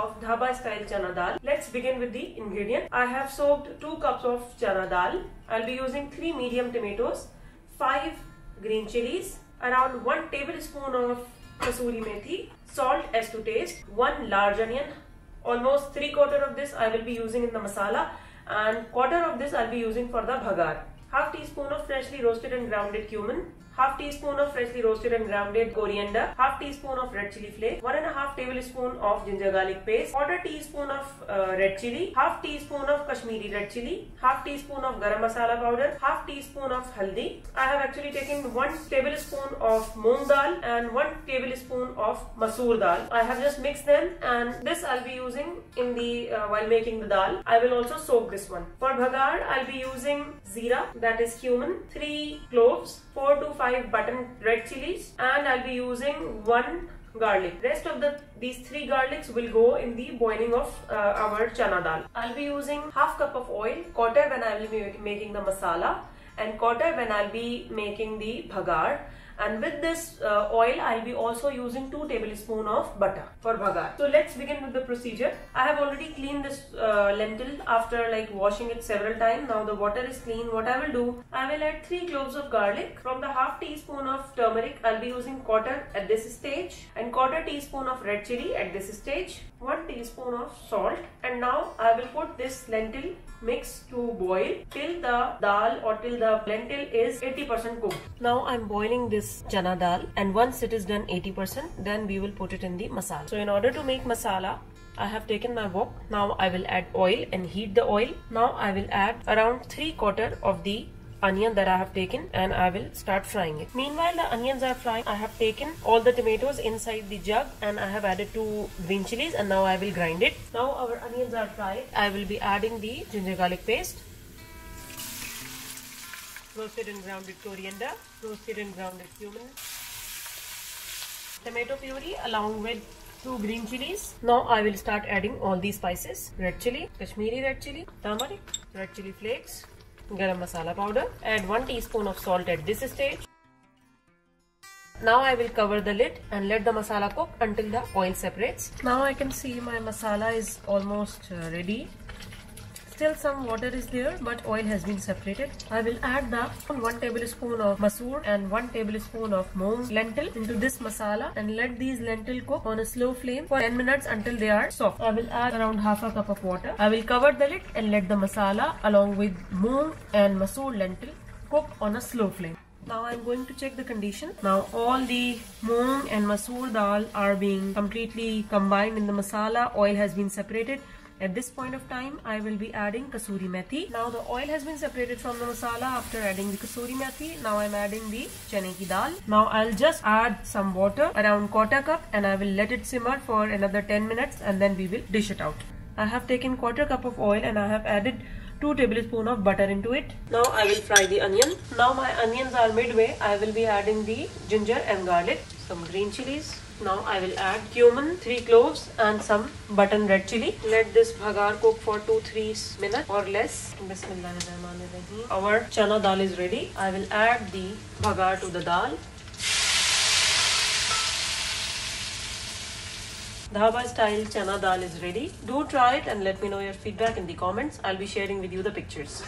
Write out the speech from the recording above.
of dhaba style chana dal. Let's begin with the ingredient. I have soaked 2 cups of chana dal. I'll be using 3 medium tomatoes, 5 green chilies, around 1 tablespoon of kasuri methi, salt as to taste, 1 large onion, almost 3/4 of this I will be using in the masala, and 1/4 of this I'll be using for the bhagar. Half teaspoon of freshly roasted and grounded cumin, half teaspoon of freshly roasted and grounded coriander, half teaspoon of red chili flake, 1.5 tablespoon of ginger garlic paste, 1/4 teaspoon of red chili, half teaspoon of Kashmiri red chili, half teaspoon of garam masala powder, half teaspoon of haldi. I have actually taken 1 tablespoon of moong dal and 1 tablespoon of masoor dal. I have just mixed them, and this I'll be using in the while making the dal. I will also soak this one. For bhagar, I'll be using zira, that is cumin, 3 cloves, 4 to 5 button red chilies, and I'll be using 1 garlic. Rest of these 3 garlics will go in the boiling of our chana dal. I'll be using half cup of oil, 1/4 when I will be making the masala and 1/4 when I'll be making the bhagar. And with this oil, I'll be also using 2 tablespoons of butter for bhagar. So let's begin with the procedure. I have already cleaned this lentil after washing it several times. Now the water is clean. What I will do, I will add 3 cloves of garlic. From the half teaspoon of turmeric, I'll be using 1/4 at this stage, and 1/4 teaspoon of red chili at this stage, 1 teaspoon of salt. And now I will put this lentil mix to boil till the dal or till the lentil is 80% cooked. Now I'm boiling this chana dal, and once it is done 80%, then we will put it in the masala. So in order to make masala, I have taken my wok. Now I will add oil and heat the oil. Now I will add around 3/4 of the onion that I have taken, and I will start frying it. Meanwhile the onions are frying, I have taken all the tomatoes inside the jug, and I have added 2 green chilies, and now I will grind it. Now our onions are fried. I will be adding the ginger garlic paste, roasted and grounded coriander, roasted and grounded cumin, tomato puree along with 2 green chilies. Now I will start adding all these spices: red chili, Kashmiri red chili, turmeric, red chili flakes, garam masala powder. Add 1 teaspoon of salt at this stage. Now I will cover the lid and let the masala cook until the oil separates. Now I can see my masala is almost ready. Still some water is there, but oil has been separated. I will add the 1 tablespoon of masoor and 1 tablespoon of moong lentil into this masala, and let these lentil cook on a slow flame for 10 minutes until they are soft. I will add around half a cup of water. I will cover the lid and let the masala along with moong and masoor lentil cook on a slow flame. Now I'm going to check the condition. Now all the moong and masoor dal are being completely combined in the masala. Oil has been separated. At this point of time, I will be adding kasuri methi. Now the oil has been separated from the masala after adding the kasuri methi. Now I'm adding the chane ki dal. Now I'll just add some water, around 1/4 cup, and I will let it simmer for another 10 minutes, and then we will dish it out. I have taken 1/4 cup of oil, and I have added 2 tablespoons of butter into it. Now I will fry the onion. Now my onions are midway. I will be adding the ginger and garlic, some green chilies. Now I will add cumin, 3 cloves, and some button red chili. Let this bhagar cook for 2-3 minutes or less. Bismillahirrahmanirrahim. Our chana dal is ready. I will add the bhagar to the dal. Dhaba style chana dal is ready. Do try it and let me know your feedback in the comments. I'll be sharing with you the pictures.